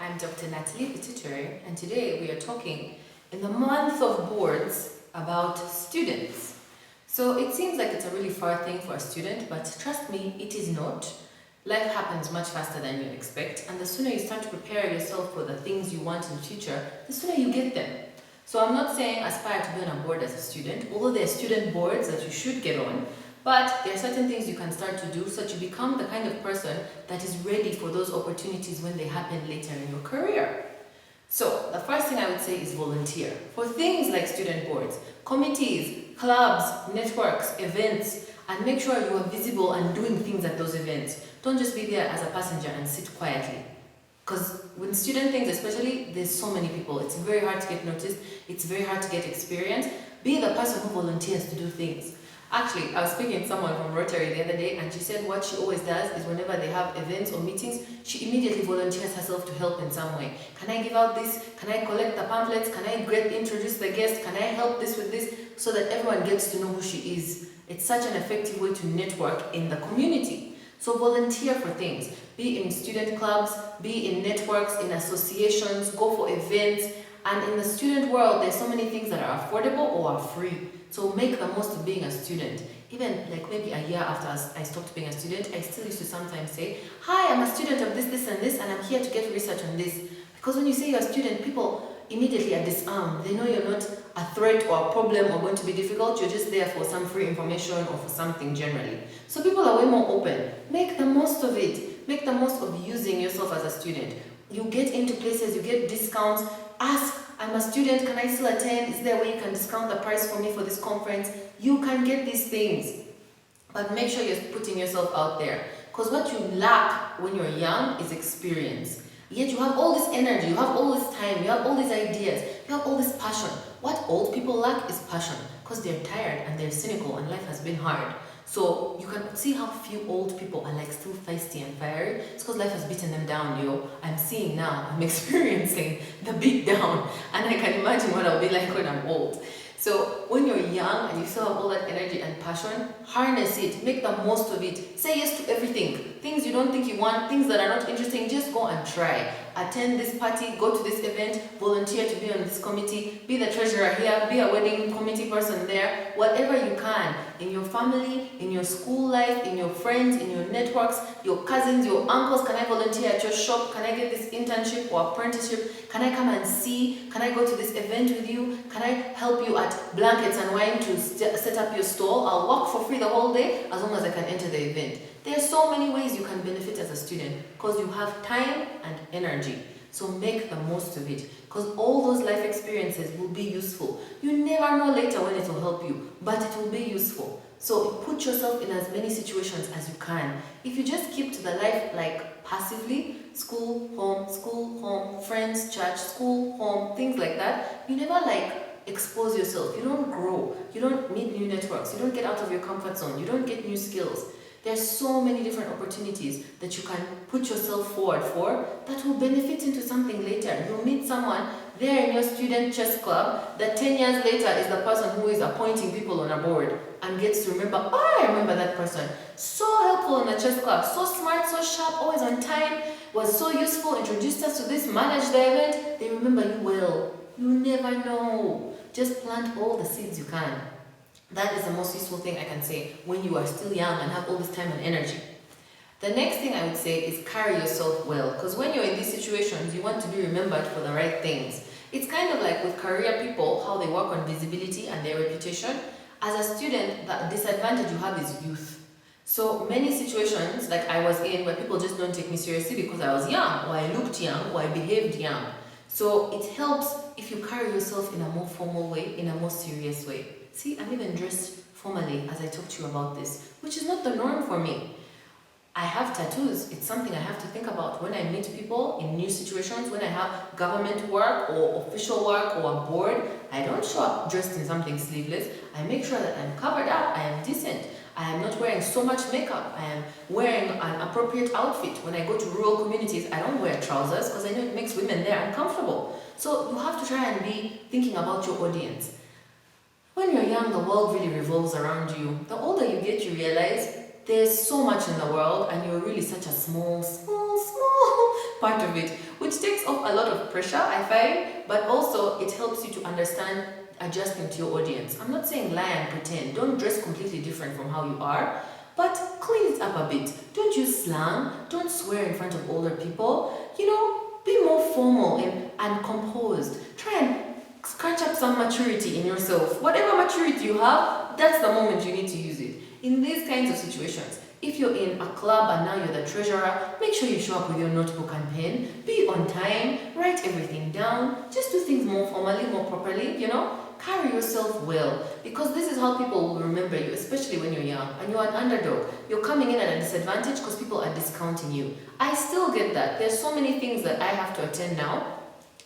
I'm Dr. Natalie Petitori, and today we are talking in the month of boards about students. So it seems like it's a really far thing for a student, but trust me, it is not. Life happens much faster than you expect, and the sooner you start to prepare yourself for the things you want in the future, the sooner you get them. So I'm not saying aspire to be on a board as a student, although there are student boards that you should get on, but there are certain things you can start to do so that you become the kind of person that is ready for those opportunities when they happen later in your career. So the first thing I would say is volunteer for things like student boards, committees, clubs, networks, events, and make sure you are visible and doing things at those events. Don't just be there as a passenger and sit quietly. Because with student things especially, there's so many people. It's very hard to get noticed. It's very hard to get experience. Be the person who volunteers to do things. Actually, I was speaking to someone from Rotary the other day, and she said what she always does is whenever they have events or meetings, she immediately volunteers herself to help in some way. Can I give out this? Can I collect the pamphlets? Can I introduce the guests? Can I help this with this? So that everyone gets to know who she is. It's such an effective way to network in the community. So volunteer for things. Be in student clubs, be in networks, in associations, go for events. And in the student world, there's so many things that are affordable or are free. So make the most of being a student. Even like maybe a year after I stopped being a student, I still used to sometimes say, hi, I'm a student of this, and this, and I'm here to get research on this. Because when you say you're a student, people immediately are disarmed. They know you're not a threat or a problem or going to be difficult. You're just there for some free information or for something generally. So people are way more open. Make the most of it. Make the most of using yourself as a student. You get into places, you get discounts. Ask, I'm a student, can I still attend? Is there a way you can discount the price for me for this conference? You can get these things. But make sure you're putting yourself out there. Because what you lack when you're young is experience. Yet you have all this energy, you have all this time, you have all these ideas, you have all this passion. What old people lack is passion. Because they're tired and they're cynical and life has been hard. So you can see how few old people are like still feisty and fiery. It's because life has beaten them down, yo. I'm seeing now, I'm experiencing the beat down, and I can imagine what I'll be like when I'm old. So when you're young and you still have all that energy and passion, harness it, make the most of it. Say yes to everything. Things you don't think you want, things that are not interesting, just go and try. Attend this party, go to this event, volunteer to be on this committee, be the treasurer here, be a wedding committee person there, whatever you can. In your family, in your school life, in your friends, in your networks, your cousins, your uncles, can I volunteer at your shop? Can I get this internship or apprenticeship? Can I come and see? Can I go to this event with you? Can I help you at Blankets and Wine to set up your stall? I'll work for free the whole day as long as I can enter the event. There are so many ways you can benefit as a student because you have time and energy. So make the most of it because all those life experiences will be useful. You never know later when it will help you, but it will be useful. So put yourself in as many situations as you can. If you just keep to the life like passively, school, home, friends, church, school, home, things like that, you never like expose yourself. You don't grow. You don't meet new networks. You don't get out of your comfort zone. You don't get new skills. There's so many different opportunities that you can put yourself forward for that will benefit into something later. You'll meet someone there in your student chess club that 10 years later is the person who is appointing people on a board and gets to remember, oh, I remember that person. So helpful in the chess club, so smart, so sharp, always on time, was so useful, introduced us to this, managed the event. They remember you well. You never know. Just plant all the seeds you can. That is the most useful thing I can say when you are still young and have all this time and energy. The next thing I would say is carry yourself well, because when you're in these situations, you want to be remembered for the right things. It's kind of like with career people, how they work on visibility and their reputation. As a student, the disadvantage you have is youth. So many situations like I was in where people just don't take me seriously because I was young, or I looked young, or I behaved young. So it helps if you carry yourself in a more formal way, in a more serious way. See, I'm even dressed formally as I talk to you about this, which is not the norm for me. I have tattoos. It's something I have to think about when I meet people in new situations, when I have government work or official work or a board. I don't show up dressed in something sleeveless. I make sure that I'm covered up, I am decent. I am not wearing so much makeup. I am wearing an appropriate outfit. When I go to rural communities, I don't wear trousers because I know it makes women there uncomfortable. So you have to try and be thinking about your audience. When you're young, the world really revolves around you. The older you get, you realize there's so much in the world and you're really such a small part of it, which takes off a lot of pressure, I find, but also it helps you to understand adjusting to your audience. I'm not saying lie and pretend. Don't dress completely different from how you are, but clean it up a bit. Don't use slang. Don't swear in front of older people. Be more formal and composed. Try and scratch up some maturity in yourself. Whatever maturity you have, that's the moment you need to use it. In these kinds of situations, if you're in a club and now you're the treasurer, make sure you show up with your notebook and pen. Be on time, write everything down, just do things more formally, more properly, Carry yourself well, because this is how people will remember you, especially when you're young and you're an underdog. You're coming in at a disadvantage because people are discounting you. I still get that. There's so many things that I have to attend now,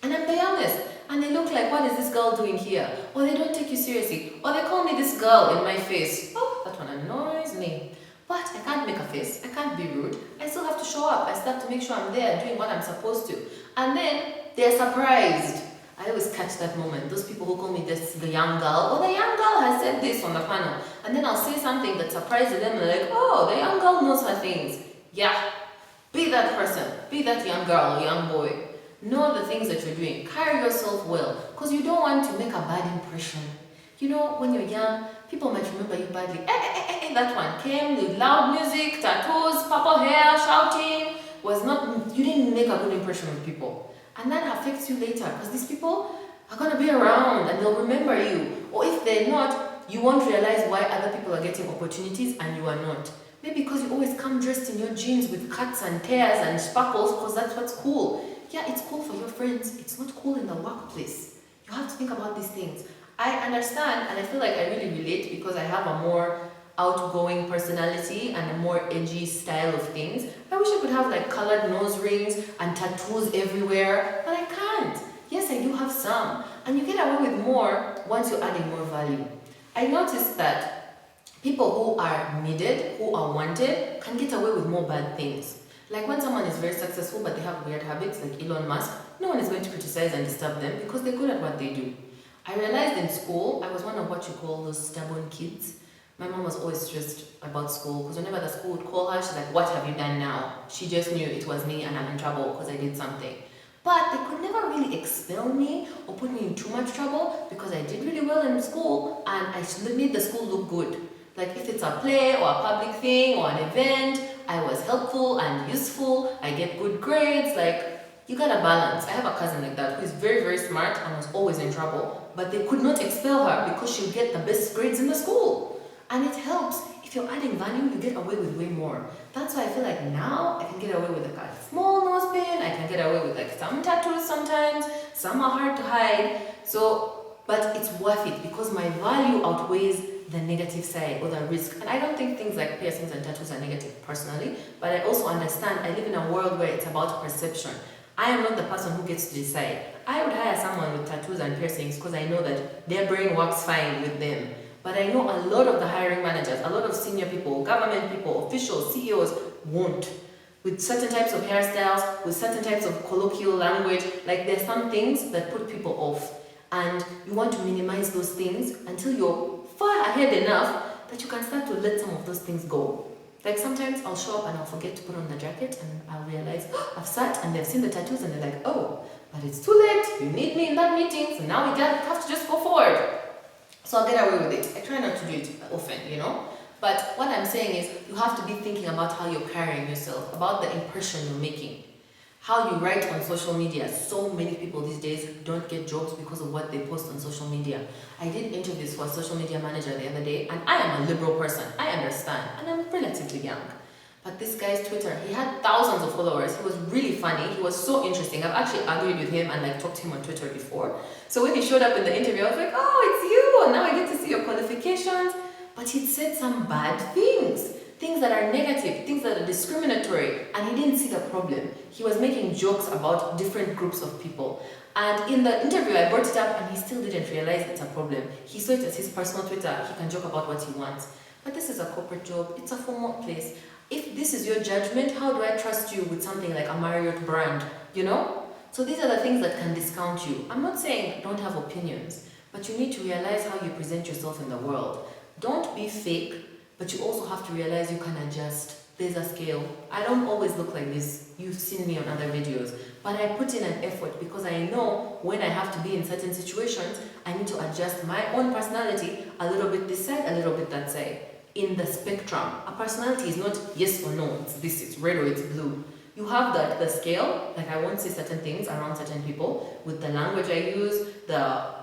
and I'm the youngest. And they look like, what is this girl doing here? Or they don't take you seriously. Or they call me this girl in my face. Oh, that one annoys me. But I can't make a face. I can't be rude. I still have to show up. I still have to make sure I'm there doing what I'm supposed to. And then they're surprised. I always catch that moment. Those people who call me the young girl. Oh, the young girl has said this on the panel. And then I'll say something that surprises them. And they're like, oh, the young girl knows her things. Yeah. Be that person. Be that young girl or young boy. Know the things that you're doing. Carry yourself well, because you don't want to make a bad impression. When you're young, people might remember you badly. That one came with loud music, tattoos, purple hair, shouting. You didn't make a good impression with people. And that affects you later, because these people are going to be around and they'll remember you. Or if they're not, you won't realize why other people are getting opportunities and you are not. Maybe because you always come dressed in your jeans with cuts and tears and sparkles, because that's what's cool. Yeah, it's cool for your friends. It's not cool in the workplace. You have to think about these things. I understand, and I feel like I really relate because I have a more outgoing personality and a more edgy style of things. I wish I could have like colored nose rings and tattoos everywhere, but I can't. Yes, I do have some. And you get away with more once you're adding more value. I noticed that people who are needed, who are wanted, can get away with more bad things. Like when someone is very successful but they have weird habits like Elon Musk, no one is going to criticize and disturb them because they're good at what they do. I realized in school, I was one of what you call those stubborn kids. My mom was always stressed about school because whenever the school would call her, she's like, what have you done now? She just knew it was me and I'm in trouble because I did something. But they could never really expel me or put me in too much trouble because I did really well in school and I made the school look good. Like if it's a play or a public thing or an event, I was helpful and useful, I get good grades, you gotta balance. I have a cousin like that who is very, very smart and was always in trouble, but they could not expel her because she'll get the best grades in the school. And it helps. If you're adding value, you get away with way more. That's why I feel like now I can get away with a small nose pin, I can get away with some tattoos sometimes, some are hard to hide. But it's worth it because my value outweighs the negative side or the risk. And I don't think things like piercings and tattoos are negative personally, but I also understand I live in a world where it's about perception. I am not the person who gets to decide. I would hire someone with tattoos and piercings because I know that their brain works fine with them. But I know a lot of the hiring managers, a lot of senior people, government people, officials, CEOs won't. With certain types of hairstyles, with certain types of colloquial language, there's some things that put people off. And you want to minimize those things until you're far ahead enough that you can start to let some of those things go. Sometimes I'll show up and I'll forget to put on the jacket and I'll realize, I've sat and they've seen the tattoos and they're like, oh, but it's too late, you need me in that meeting, so now we have to just go forward. So I'll get away with it. I try not to do it often, But what I'm saying is you have to be thinking about how you're carrying yourself, about the impression you're making. How you write on social media. So many people these days don't get jobs because of what they post on social media. I did interviews for a social media manager the other day, and I am a liberal person. I understand, and I'm relatively young. But this guy's Twitter, he had thousands of followers. He was really funny. He was so interesting. I've actually argued with him and talked to him on Twitter before. So when he showed up in the interview, I was like, oh, it's you, and now I get to see your qualifications. But he'd said some bad things. Things that are negative, things that are discriminatory, and he didn't see the problem. He was making jokes about different groups of people. And in the interview, I brought it up, and he still didn't realize it's a problem. He saw it as his personal Twitter. He can joke about what he wants. But this is a corporate job. It's a formal place. If this is your judgment, how do I trust you with something like a Marriott brand, So these are the things that can discount you. I'm not saying don't have opinions, but you need to realize how you present yourself in the world. Don't be fake. But you also have to realize you can adjust. there's a scale. I don't always look like this. You've seen me on other videos. But I put in an effort because I know when I have to be in certain situations, I need to adjust my own personality a little bit this side, a little bit that side. In the spectrum, a personality is not yes or no, it's this, it's red or it's blue. You have the scale, like I won't say certain things around certain people with the language I use, the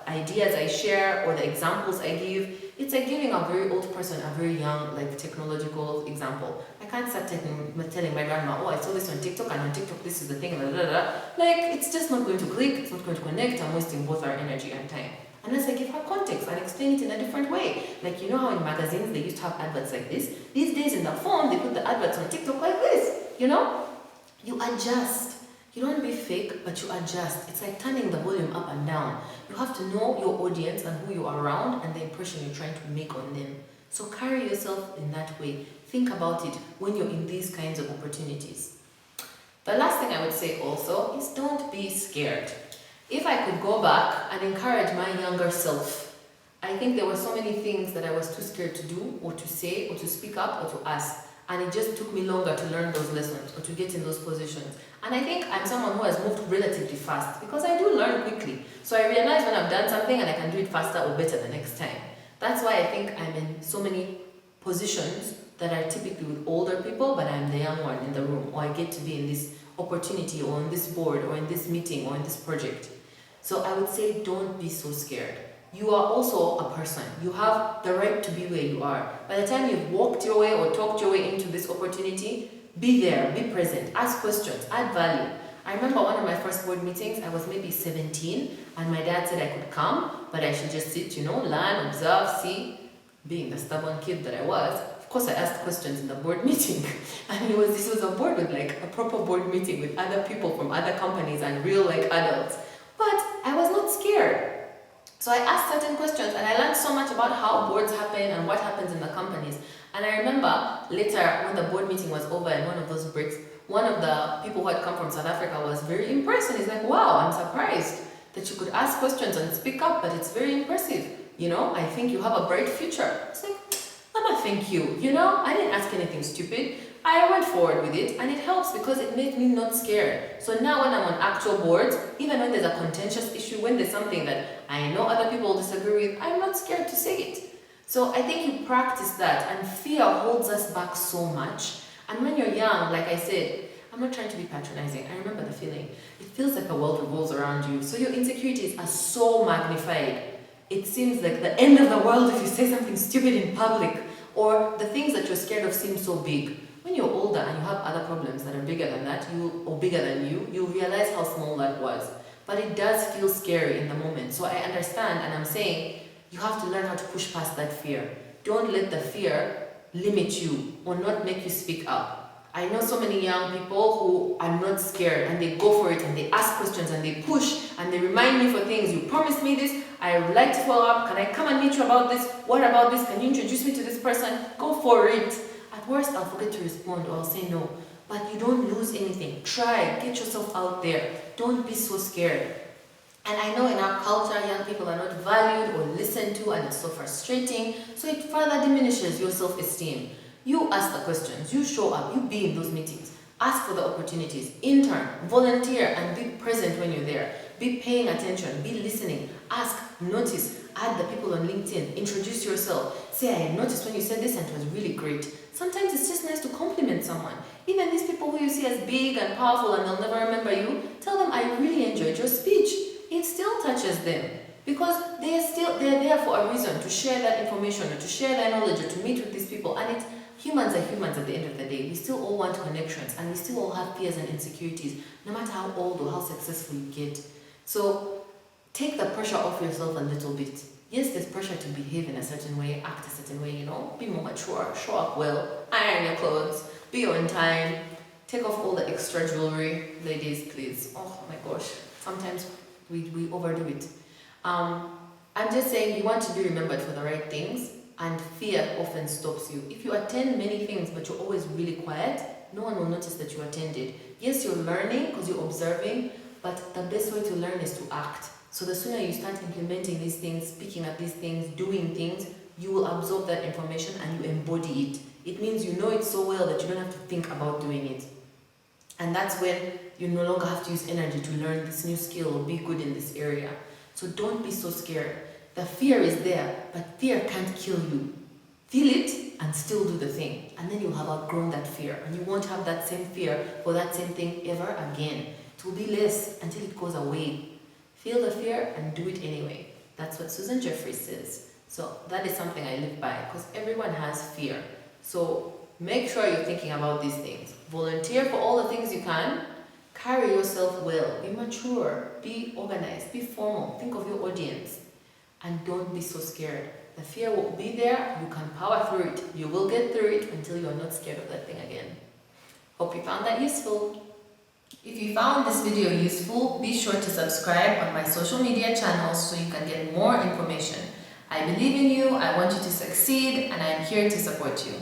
ideas I share or the examples I give. It's like giving a very old person a very young, like technological example. I can't start telling my grandma, oh, I saw this on TikTok, and on TikTok this is the thing, blah, blah, blah. Like, it's just not going to click, it's not going to connect, I'm wasting both our energy and time. Unless I give her context and explain it in a different way. Like, you know how in magazines they used to have adverts like this? These days in the phone, they put the adverts on TikTok like this, you know? You adjust. You don't be fake, but you adjust. It's like turning the volume up and down. You have to know your audience and who you are around and the impression you're trying to make on them. So carry yourself in that way. Think about it when you're in these kinds of opportunities. The last thing I would say also is don't be scared. If I could go back and encourage my younger self, I think there were so many things that I was too scared to do or to say or to speak up or to ask. And it just took me longer to learn those lessons or to get in those positions. And I think I'm someone who has moved relatively fast because I do learn quickly. So I realize when I've done something and I can do it faster or better the next time. That's why I think I'm in so many positions that are typically with older people, but I'm the young one in the room, or I get to be in this opportunity or on this board or in this meeting or in this project. So I would say don't be so scared. You are also a person. You have the right to be where you are. By the time you've walked your way or talked your way into this opportunity, be there, be present, ask questions, add value. I remember one of my first board meetings, I was maybe 17, and my dad said I could come, but I should just sit, learn, observe, see. Being the stubborn kid that I was, of course I asked questions in the board meeting. And this was a board with like a proper board meeting with other people from other companies and real like adults. But I was not scared. So I asked certain questions and I learned so much about how boards happen and what happens in the companies. And I remember later when the board meeting was over and one of those breaks, one of the people who had come from South Africa was very impressed and he's like, wow, I'm surprised that you could ask questions and speak up, but it's very impressive. I think you have a bright future. It's like, Mama, thank you. I didn't ask anything stupid. I went forward with it and it helps because it made me not scared. So now when I'm on actual boards, even when there's a contentious issue, when there's something that I know other people disagree with, I'm not scared to say it. So I think you practice that, and fear holds us back so much. And when you're young, like I said, I'm not trying to be patronizing. I remember the feeling. It feels like a world revolves around you. So your insecurities are so magnified. It seems like the end of the world if you say something stupid in public, or the things that you're scared of seem so big. When you're older and you have other problems that are bigger than that, or bigger than you realize how small that was. But it does feel scary in the moment. So I understand, and I'm saying you have to learn how to push past that fear. Don't let the fear limit you or not make you speak up. I know so many young people who are not scared and they go for it and they ask questions and they push and they remind me for things. You promised me this, I would like to follow up. Can I come and meet you about this? What about this? Can you introduce me to this person? Go for it. At worst, I'll forget to respond or I'll say no. But you don't lose anything. Try, get yourself out there. Don't be so scared. And I know in our culture, young people are not valued or listened to, and it's so frustrating. So it further diminishes your self-esteem. You ask the questions, you show up, you be in those meetings. Ask for the opportunities, intern, volunteer, and be present when you're there. Be paying attention, be listening, ask, notice, add the people on LinkedIn, introduce yourself. Say, I noticed when you said this and it was really great. Sometimes it's just nice to compliment someone. Even these people who you see as big and powerful and they'll never remember you, tell them, I really enjoyed your speech. It still touches them because they're there for a reason, to share that information or to share their knowledge or to meet with these people. And humans are humans at the end of the day. We still all want connections and we still all have fears and insecurities, no matter how old or how successful you get. So take the pressure off yourself a little bit. Yes, there's pressure to behave in a certain way, act a certain way, be more mature, show up well, iron your clothes, be on time, take off all the extra jewelry. Ladies, please. Oh my gosh, sometimes we overdo it. I'm just saying you want to be remembered for the right things, and fear often stops you. If you attend many things but you're always really quiet, no one will notice that you attended. Yes, you're learning because you're observing, but the best way to learn is to act. So the sooner you start implementing these things, speaking at these things, doing things, you will absorb that information and you embody it. It means you know it so well that you don't have to think about doing it. And that's when you no longer have to use energy to learn this new skill or be good in this area. So don't be so scared. The fear is there, but fear can't kill you. Feel it and still do the thing. And then you'll have outgrown that fear. And you won't have that same fear for that same thing ever again. It will be less until it goes away. Feel the fear and do it anyway. That's what Susan Jeffries says. So that is something I live by, because everyone has fear. So make sure you're thinking about these things. Volunteer for all the things you can. Carry yourself well. Be mature. Be organized. Be formal. Think of your audience. And don't be so scared. The fear will be there. You can power through it. You will get through it until you're not scared of that thing again. Hope you found that useful. If you found this video useful, be sure to subscribe on my social media channels so you can get more information. I believe in you, I want you to succeed, and I am here to support you.